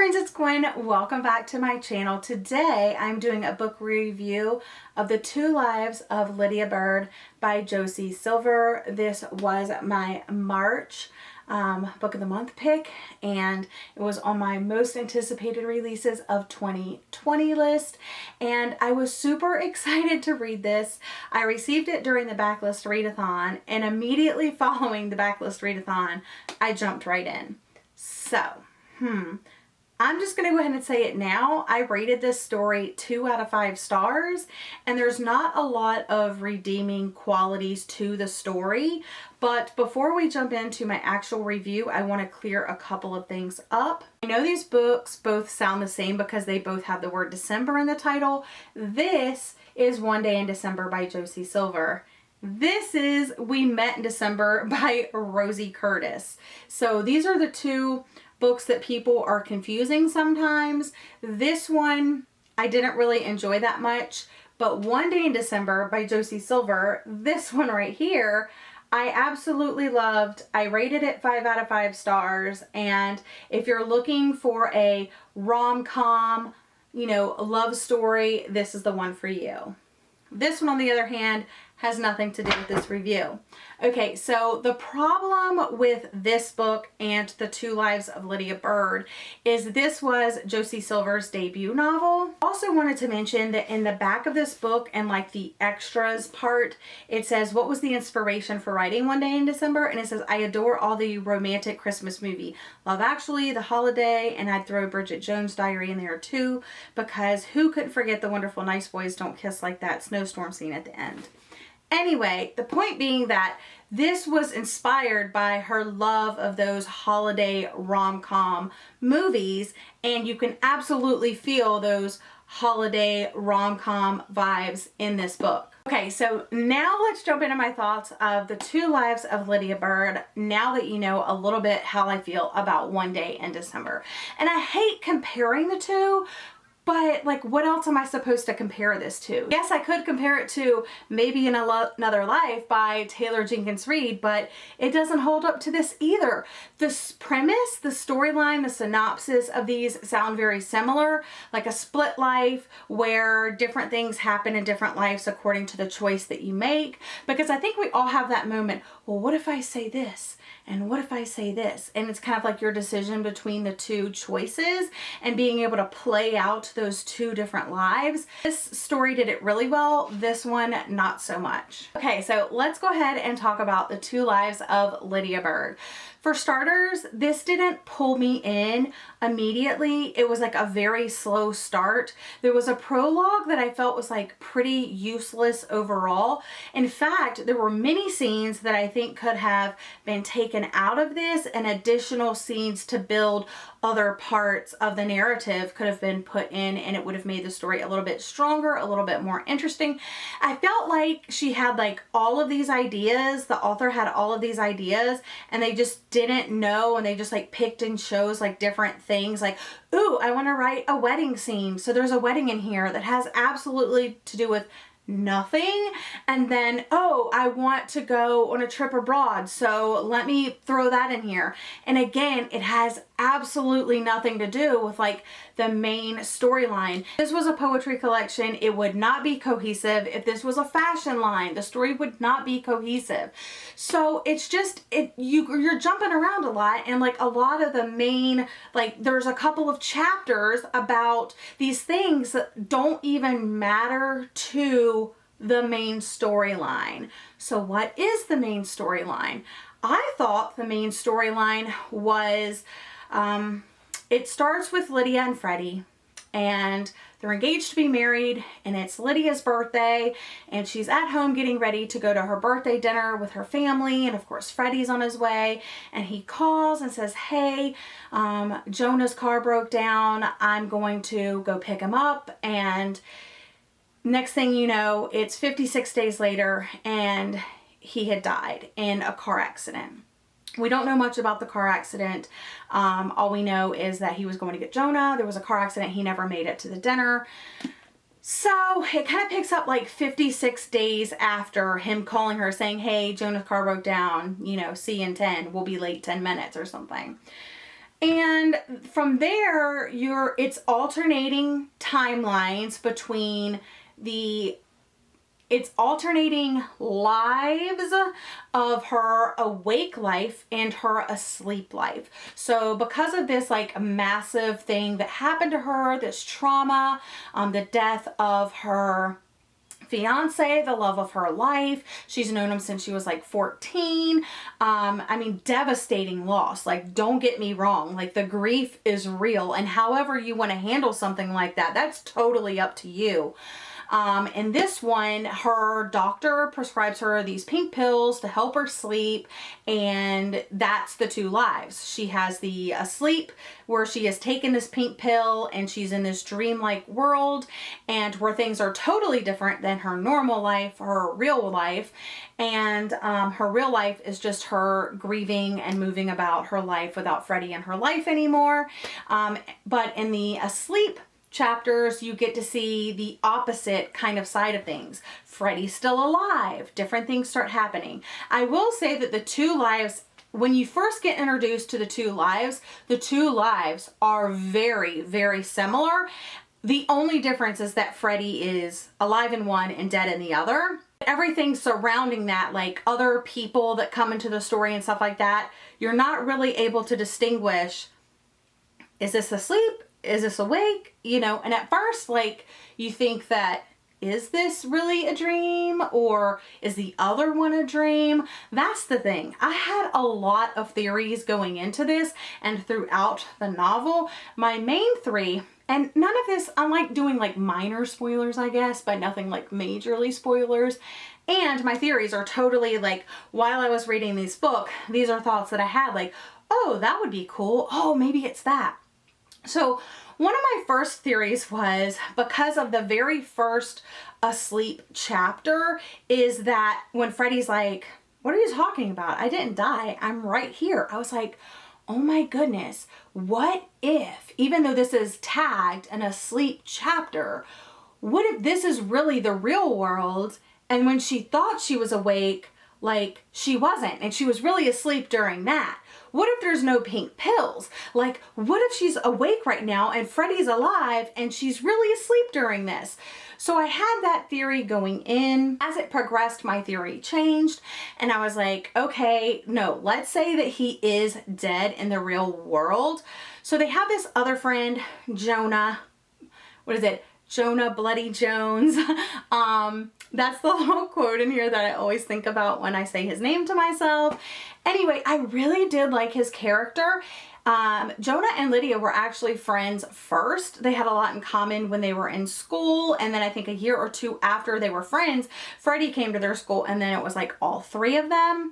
friends, it's Gwen. Welcome back to my channel. Today I'm doing a book review of The Two Lives of Lydia Bird by Josie Silver. This was my March book of the month pick, and it was on my most anticipated releases of 2020 list, and I was super excited to read this. I received it during the backlist readathon, and immediately following the backlist readathon I jumped right in. So I'm just going to go ahead and say it now. I rated this story 2 out of 5 stars, and there's not a lot of redeeming qualities to the story. But before we jump into my actual review, I want to clear a couple of things up. I know these books both sound the same because they both have the word December in the title. This is One Day in December by Josie Silver. This is We Met in December by Rosie Curtis. So these are the two books that people are confusing sometimes. This one I didn't really enjoy that much, but One Day in December by Josie Silver, this one right here, I absolutely loved. I rated it 5 out of 5 stars, and if you're looking for a rom-com, love story, this is the one for you. This one, on the other hand, has nothing to do with this review. Okay, so the problem with this book and The Two Lives of Lydia Bird is this was Josie Silver's debut novel. Also wanted to mention that in the back of this book and like the extras part, it says, what was the inspiration for writing One Day in December? And it says, I adore all the romantic Christmas movie. Love Actually, The Holiday, and I'd throw Bridget Jones' Diary in there too, because who couldn't forget the wonderful Nice Boys Don't Kiss Like That snowstorm scene at the end. Anyway, the point being that this was inspired by her love of those holiday rom-com movies, and you can absolutely feel those holiday rom-com vibes in this book. Okay, so now let's jump into my thoughts of The Two Lives of Lydia Bird, now that you know a little bit how I feel about One Day in December. And I hate comparing the two, but like, what else am I supposed to compare this to? Yes, I could compare it to Maybe in Another Life by Taylor Jenkins Reid, but it doesn't hold up to this either. The premise, the storyline, the synopsis of these sound very similar, like a split life where different things happen in different lives according to the choice that you make. Because I think we all have that moment, well, what if I say this? And what if I say this? And it's kind of like your decision between the two choices and being able to play out those two different lives. This story did it really well. This one, not so much. Okay, so let's go ahead and talk about The Two Lives of Lydia Bird. For starters, this didn't pull me in immediately. It was like a very slow start. There was a prologue that I felt was like pretty useless overall. In fact, there were many scenes that I think could have been taken out of this, and additional scenes to build other parts of the narrative could have been put in, and it would have made the story a little bit stronger, a little bit more interesting. I felt like she had like all of these ideas, the author had all of these ideas, and they just didn't know, and they just like picked and chose like different things, like, ooh, I want to write a wedding scene, so there's a wedding in here that has absolutely to do with nothing, and then, oh, I want to go on a trip abroad, so let me throw that in here. And again, it has absolutely nothing to do with like the main storyline. This was a poetry collection. It would not be cohesive. If this was a fashion line, the story would not be cohesive. So it's just, you're jumping around a lot, and like a lot of the main, like there's a couple of chapters about these things that don't even matter to the main storyline. So what is the main storyline? I thought the main storyline was, it starts with Lydia and Freddie, and they're engaged to be married, and it's Lydia's birthday, and she's at home getting ready to go to her birthday dinner with her family, and of course Freddie's on his way, and he calls and says, hey, Jonah's car broke down, I'm going to go pick him up. And next thing you know, it's 56 days later, and he had died in a car accident. We don't know much about the car accident. All we know is that he was going to get Jonah. There was a car accident. He never made it to the dinner. So it kind of picks up like 56 days after him calling her saying, hey, Jonah's car broke down, see you in 10. We'll be late 10 minutes or something. And from there, it's alternating timelines between it's alternating lives of her awake life and her asleep life. So because of this like massive thing that happened to her, this trauma, the death of her fiance, the love of her life. She's known him since she was like 14. I mean, devastating loss. Like, don't get me wrong. Like, the grief is real. And however you want to handle something like that, that's totally up to you. In this one, her doctor prescribes her these pink pills to help her sleep, and that's the two lives. She has the asleep, where she has taken this pink pill and she's in this dreamlike world, and where things are totally different than her normal life, her real life. And her real life is just her grieving and moving about her life without Freddie in her life anymore. But in the asleep chapters, you get to see the opposite kind of side of things. Freddie's still alive. Different things start happening. I will say that the two lives, when you first get introduced to the two lives are very, very similar. The only difference is that Freddie is alive in one and dead in the other. Everything surrounding that, like other people that come into the story and stuff like that, you're not really able to distinguish, is this asleep? Is this awake? You know, and at first, like, you think that, is this really a dream, or is the other one a dream? That's the thing. I had a lot of theories going into this and throughout the novel. My main three, and none of this, I'm like doing like minor spoilers, I guess, but nothing like majorly spoilers. And my theories are totally like, while I was reading this book, these are thoughts that I had, like, oh, that would be cool. Oh, maybe it's that. So one of my first theories was, because of the very first asleep chapter, is that when Freddie's like, what are you talking about? I didn't die. I'm right here. I was like, oh my goodness, what if, even though this is tagged an asleep chapter, what if this is really the real world? And when she thought she was awake, like, she wasn't, and she was really asleep during that. What if there's no pink pills? Like, what if she's awake right now and Freddie's alive and she's really asleep during this? So I had that theory going in. As it progressed, my theory changed, and I was like, okay, no, let's say that he is dead in the real world. So they have this other friend, Jonah. What is it? Jonah Bloody Jones. That's the little quote in here that I always think about when I say his name to myself. Anyway, I really did like his character. Jonah and Lydia were actually friends first. They had a lot in common when they were in school, and then I think a year or two after they were friends, Freddie came to their school, and then it was like all three of them.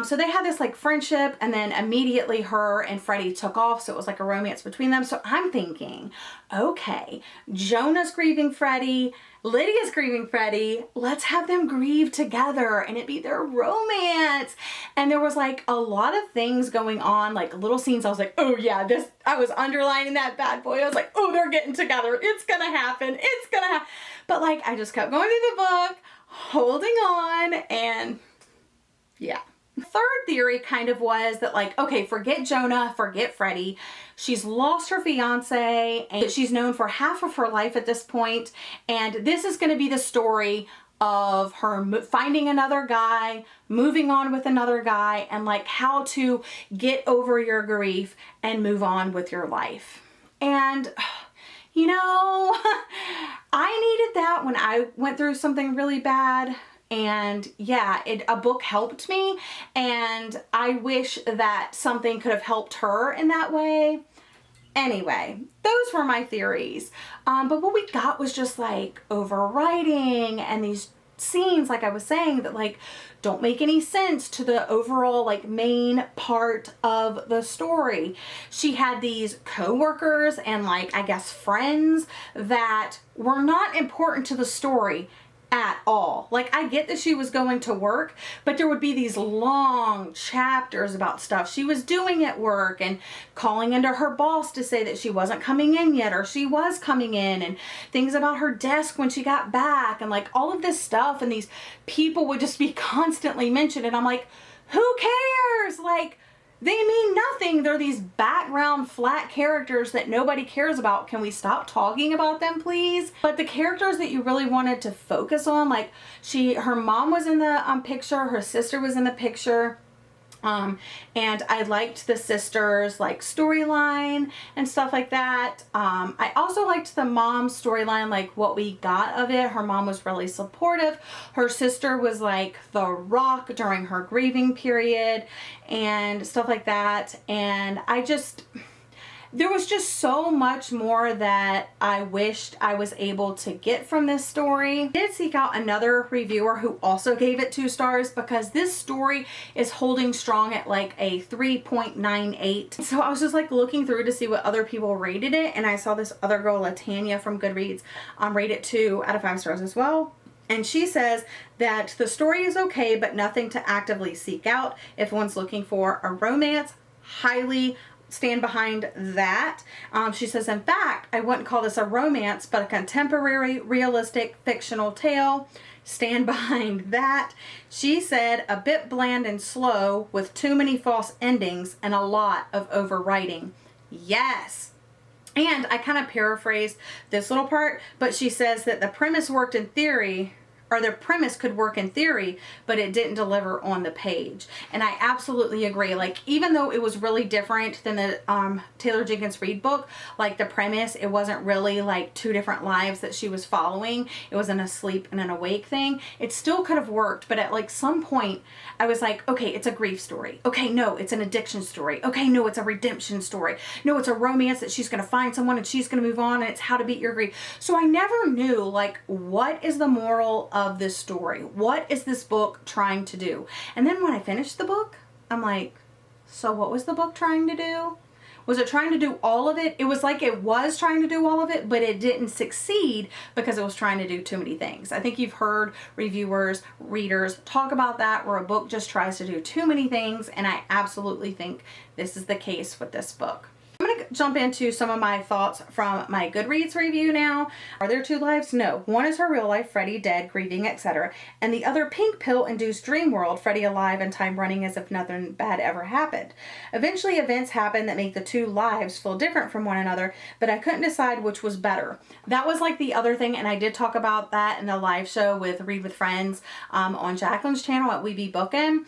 So they had this like friendship, and then immediately her and Freddie took off, so it was like a romance between them. So I'm thinking, okay, Jonah's grieving Freddie, Lydia's grieving Freddie, let's have them grieve together and it be their romance. And there was like a lot of things going on, like little scenes. I was like, oh yeah, this, I was underlining that bad boy. I was like, oh, they're getting together. It's gonna happen. It's gonna happen. But like, I just kept going through the book, holding on, and yeah. Third theory kind of was that, like, okay, forget Jonah, forget Freddie. She's lost her fiance, and she's known for half of her life at this point, and this is going to be the story of her finding another guy, moving on with another guy, and like how to get over your grief and move on with your life. And you know, I needed that when I went through something really bad. And yeah, a book helped me, and I wish that something could have helped her in that way. Anyway, those were my theories. But what we got was just like overwriting and these scenes, like I was saying, that like don't make any sense to the overall like main part of the story. She had these co-workers and like, I guess, friends that were not important to the story at all. Like, I get that she was going to work, but there would be these long chapters about stuff she was doing at work and calling into her boss to say that she wasn't coming in yet, or she was coming in, and things about her desk when she got back, and like all of this stuff, and these people would just be constantly mentioned, and I'm like, who cares? Like, They mean nothing. They're these background flat characters that nobody cares about. Can we stop talking about them, please? But the characters that you really wanted to focus on, like her mom was in the picture, her sister was in the picture. And I liked the sisters like storyline and stuff like that. I also liked the mom storyline, like what we got of it. Her mom was really supportive. Her sister was like the rock during her grieving period and stuff like that. And there was just so much more that I wished I was able to get from this story. I did seek out another reviewer who also gave it 2 stars because this story is holding strong at like a 3.98. So I was just like looking through to see what other people rated it, and I saw this other girl, Latanya from Goodreads, rate it 2 out of 5 stars as well. And she says that the story is okay, but nothing to actively seek out. If one's looking for a romance, highly stand behind that. She says, in fact, I wouldn't call this a romance, but a contemporary, realistic, fictional tale. Stand behind that. She said, a bit bland and slow with too many false endings and a lot of overwriting. Yes. And I kind of paraphrased this little part, but she says that the premise worked in theory, or their premise could work in theory, but it didn't deliver on the page. And I absolutely agree. Like, even though it was really different than the Taylor Jenkins Reid book, like the premise, it wasn't really like 2 different lives that she was following. It was an asleep and an awake thing. It still could have worked, but at like some point I was like, okay, it's a grief story. Okay, no, it's an addiction story. Okay, no, it's a redemption story. No, it's a romance that she's going to find someone and she's going to move on, and it's how to beat your grief. So I never knew, like, what is the moral of this story? What is this book trying to do? And then when I finished the book, I'm like, so what was the book trying to do? Was it trying to do all of it? It was like it was trying to do all of it, but it didn't succeed because it was trying to do too many things. I think you've heard reviewers, readers talk about that, where a book just tries to do too many things, and I absolutely think this is the case with this book. I'm going to jump into some of my thoughts from my Goodreads review now. Are there 2 lives? No. One is her real life, Freddie dead, grieving, etc. And the other pink pill-induced dream world, Freddie alive and time running as if nothing bad ever happened. Eventually events happen that make the 2 lives feel different from one another, but I couldn't decide which was better. That was like the other thing, and I did talk about that in the live show with Read with Friends on Jacqueline's channel at We Be Bookin'.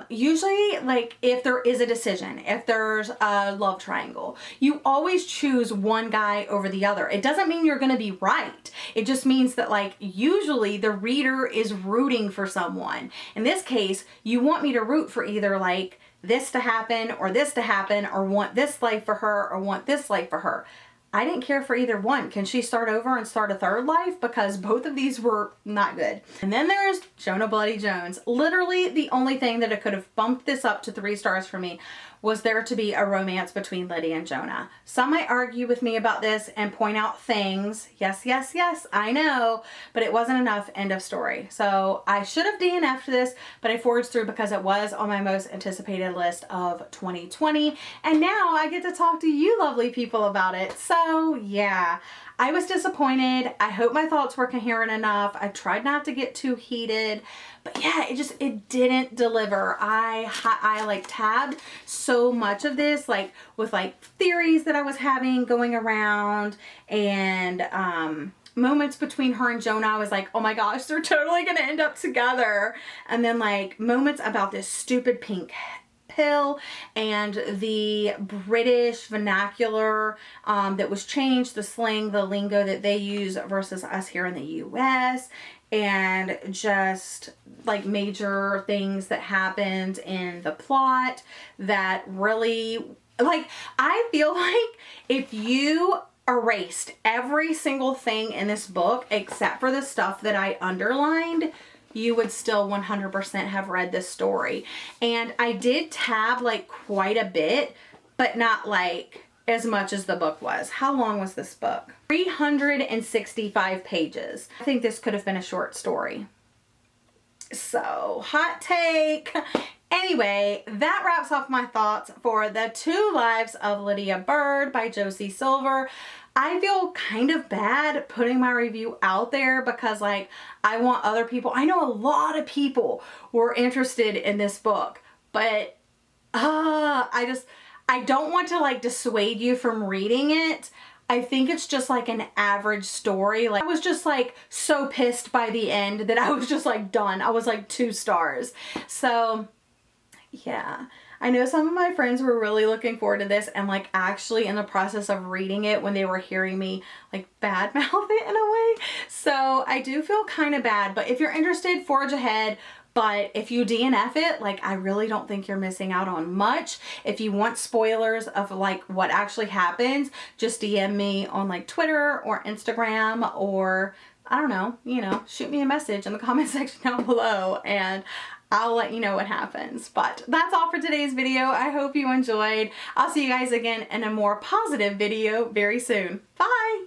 Usually, like, if there is a decision, if there's a love triangle, you always choose one guy over the other. It doesn't mean you're going to be right. It just means that, like, usually the reader is rooting for someone. In this case, you want me to root for either, like, this to happen, or want this life for her, or want this life for her. I didn't care for either one. Can she start over and start a 3rd life? Because both of these were not good. And then there's Jonah Bloody Jones. Literally the only thing that could have bumped this up to 3 stars for me was there to be a romance between Lydia and Jonah. Some might argue with me about this and point out things. Yes, yes, yes, I know, but it wasn't enough. End of story. So I should have DNF'd this, but I forged through because it was on my most anticipated list of 2020. And now I get to talk to you lovely people about it. So yeah, I was disappointed. I hope my thoughts were coherent enough. I tried not to get too heated, but yeah, it didn't deliver. I like tabbed so much of this, like with like theories that I was having going around, and moments between her and Jonah. I was like, oh my gosh, they're totally gonna end up together. And then like moments about this stupid pink pill and the British vernacular that was changed, the slang, the lingo that they use versus us here in the US, and just like major things that happened in the plot that really, like, I feel like if you erased every single thing in this book except for the stuff that I underlined, you would still 100% have read this story. And I did tab like quite a bit, but not like as much as the book was. How long was this book? 365 pages. I think this could have been a short story. So, hot take. Anyway, that wraps up my thoughts for The 2 Lives of Lydia Bird by Josie Silver. I feel kind of bad putting my review out there because, like, I want other people. I know a lot of people were interested in this book, but I don't want to like dissuade you from reading it. I think it's just like an average story. Like I was just like so pissed by the end that I was just like done. I was like 2 stars. So yeah, I know some of my friends were really looking forward to this and like actually in the process of reading it when they were hearing me like badmouth it in a way. So I do feel kind of bad, but if you're interested, forge ahead. But if you DNF it, like I really don't think you're missing out on much. If you want spoilers of like what actually happens, just DM me on like Twitter or Instagram, or I don't know, you know, shoot me a message in the comment section down below and I'll let you know what happens. But that's all for today's video. I hope you enjoyed. I'll see you guys again in a more positive video very soon. Bye!